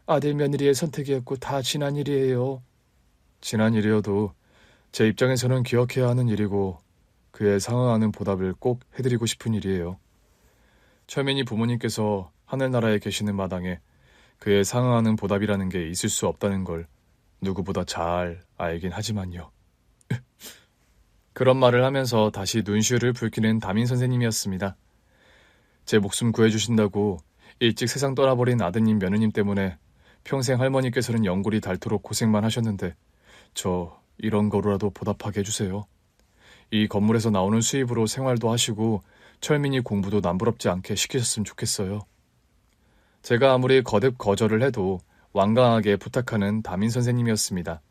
Speaker 1: 아들 며느리의 선택이었고 다 지난 일이에요. 지난 일이어도 제 입장에서는 기억해야 하는 일이고 그에 상응하는 보답을 꼭 해드리고 싶은 일이에요. 철민이 부모님께서 하늘나라에 계시는 마당에 그에 상응하는 보답이라는 게 있을 수 없다는 걸 누구보다 잘 알긴 하지만요. 그런 말을 하면서 다시 눈시울을 붉히는 담임 선생님이었습니다. 제 목숨 구해주신다고 일찍 세상 떠나버린 아드님 며느님 때문에 평생 할머니께서는 연골이 닳도록 고생만 하셨는데 저 이런 거로라도 보답하게 해주세요. 이 건물에서 나오는 수입으로 생활도 하시고 철민이 공부도 남부럽지 않게 시키셨으면 좋겠어요. 제가 아무리 거듭 거절을 해도 완강하게 부탁하는 담임 선생님이었습니다.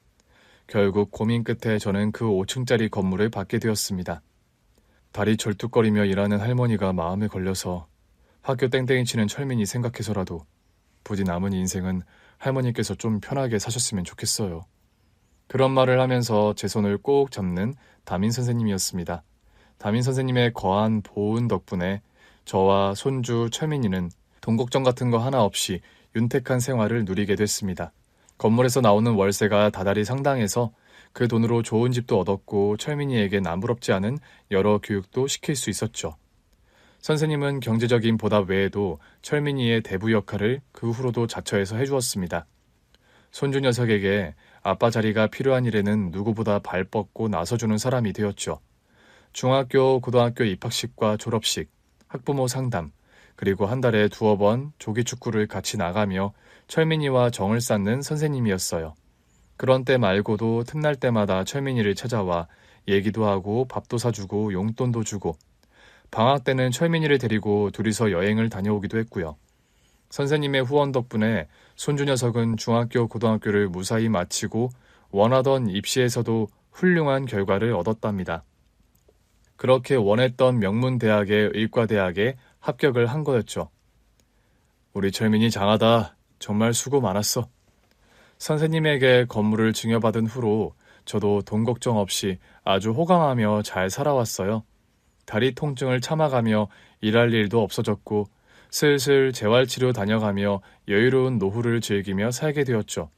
Speaker 1: 결국 고민 끝에 저는 그 5층짜리 건물을 받게 되었습니다. 다리 절뚝거리며 일하는 할머니가 마음에 걸려서 학교 땡땡이 치는 철민이 생각해서라도 부디 남은 인생은 할머니께서 좀 편하게 사셨으면 좋겠어요. 그런 말을 하면서 제 손을 꼭 잡는 담임 선생님이었습니다. 담임 선생님의 거한 보은 덕분에 저와 손주 철민이는 돈 걱정 같은 거 하나 없이 윤택한 생활을 누리게 됐습니다. 건물에서 나오는 월세가 다달이 상당해서 그 돈으로 좋은 집도 얻었고 철민이에게 남부럽지 않은 여러 교육도 시킬 수 있었죠. 선생님은 경제적인 보답 외에도 철민이의 대부 역할을 그 후로도 자처해서 해주었습니다. 손주 녀석에게 아빠 자리가 필요한 일에는 누구보다 발 뻗고 나서주는 사람이 되었죠. 중학교, 고등학교 입학식과 졸업식, 학부모 상담, 그리고 한 달에 2번 조기축구를 같이 나가며 철민이와 정을 쌓는 선생님이었어요. 그런 때 말고도 틈날 때마다 철민이를 찾아와 얘기도 하고 밥도 사주고 용돈도 주고 방학 때는 철민이를 데리고 둘이서 여행을 다녀오기도 했고요. 선생님의 후원 덕분에 손주 녀석은 중학교, 고등학교를 무사히 마치고 원하던 입시에서도 훌륭한 결과를 얻었답니다. 그렇게 원했던 명문대학의 의과대학에 합격을 한 거였죠. 우리 철민이 장하다. 정말 수고 많았어. 선생님에게 건물을 증여받은 후로 저도 돈 걱정 없이 아주 호강하며 잘 살아왔어요. 다리 통증을 참아가며 일할 일도 없어졌고 슬슬 재활치료 다녀가며 여유로운 노후를 즐기며 살게 되었죠.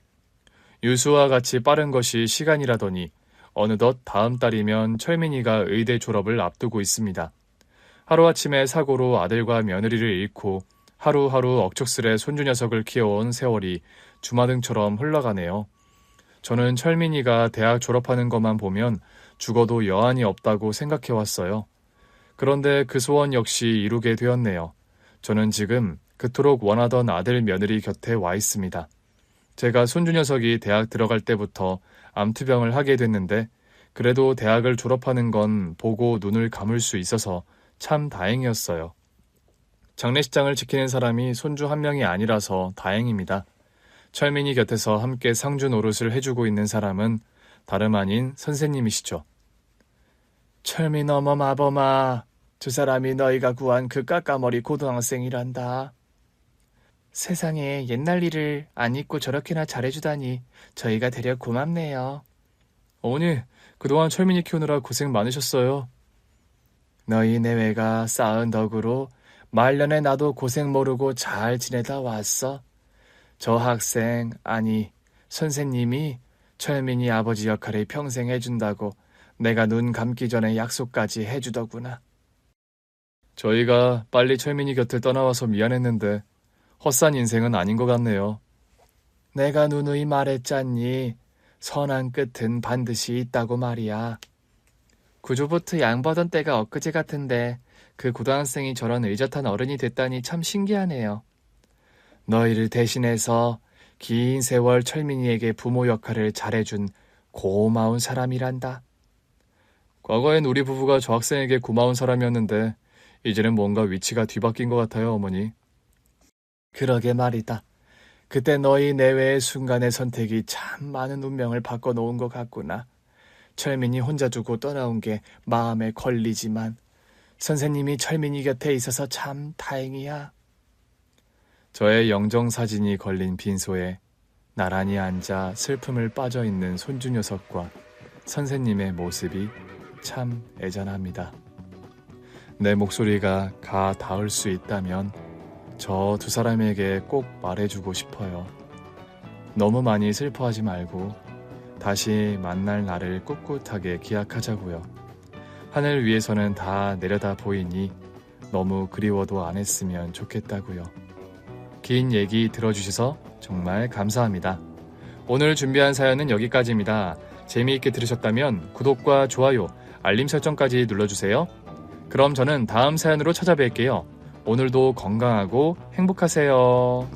Speaker 1: 유수와 같이 빠른 것이 시간이라더니 어느덧 다음 달이면 철민이가 의대 졸업을 앞두고 있습니다. 하루아침에 사고로 아들과 며느리를 잃고 하루하루 억척스레 손주 녀석을 키워온 세월이 주마등처럼 흘러가네요. 저는 철민이가 대학 졸업하는 것만 보면 죽어도 여한이 없다고 생각해왔어요. 그런데 그 소원 역시 이루게 되었네요. 저는 지금 그토록 원하던 아들 며느리 곁에 와 있습니다. 제가 손주 녀석이 대학 들어갈 때부터 암투병을 하게 됐는데 그래도 대학을 졸업하는 건 보고 눈을 감을 수 있어서 참 다행이었어요. 장례식장을 지키는 사람이 손주 한 명이 아니라서 다행입니다. 철민이 곁에서 함께 상주 노릇을 해주고 있는 사람은 다름 아닌 선생님이시죠. 철민 어머 마범아, 두 사람이 너희가 구한 그 까까머리 고등학생이란다. 세상에 옛날 일을 안 잊고 저렇게나 잘해주다니 저희가 되려 고맙네요. 어머니, 그동안 철민이 키우느라 고생 많으셨어요. 너희 내외가 쌓은 덕으로 말년에 나도 고생 모르고 잘 지내다 왔어. 저 학생, 아니 선생님이 철민이 아버지 역할을 평생 해준다고 내가 눈 감기 전에 약속까지 해주더구나. 저희가 빨리 철민이 곁을 떠나와서 미안했는데 헛산 인생은 아닌 것 같네요. 내가 누누이 말했잖니. 선한 끝은 반드시 있다고 말이야. 구조보트 양보하던 때가 엊그제 같은데 그 고등학생이 저런 의젓한 어른이 됐다니 참 신기하네요. 너희를 대신해서 긴 세월 철민이에게 부모 역할을 잘해준 고마운 사람이란다. 과거엔 우리 부부가 저 학생에게 고마운 사람이었는데 이제는 뭔가 위치가 뒤바뀐 것 같아요, 어머니. 그러게 말이다. 그때 너희 내외의 순간의 선택이 참 많은 운명을 바꿔놓은 것 같구나. 철민이 혼자 두고 떠나온 게 마음에 걸리지만 선생님이 철민이 곁에 있어서 참 다행이야. 저의 영정사진이 걸린 빈소에 나란히 앉아 슬픔을 빠져있는 손주 녀석과 선생님의 모습이 참 애잔합니다. 내 목소리가 가 닿을 수 있다면 저 두 사람에게 꼭 말해주고 싶어요. 너무 많이 슬퍼하지 말고 다시 만날 날을 꿋꿋하게 기약하자고요. 하늘 위에서는 다 내려다 보이니 너무 그리워도 안 했으면 좋겠다고요. 긴 얘기 들어주셔서 정말 감사합니다. 오늘 준비한 사연은 여기까지입니다. 재미있게 들으셨다면 구독과 좋아요, 알림 설정까지 눌러주세요. 그럼 저는 다음 사연으로 찾아뵐게요. 오늘도 건강하고 행복하세요.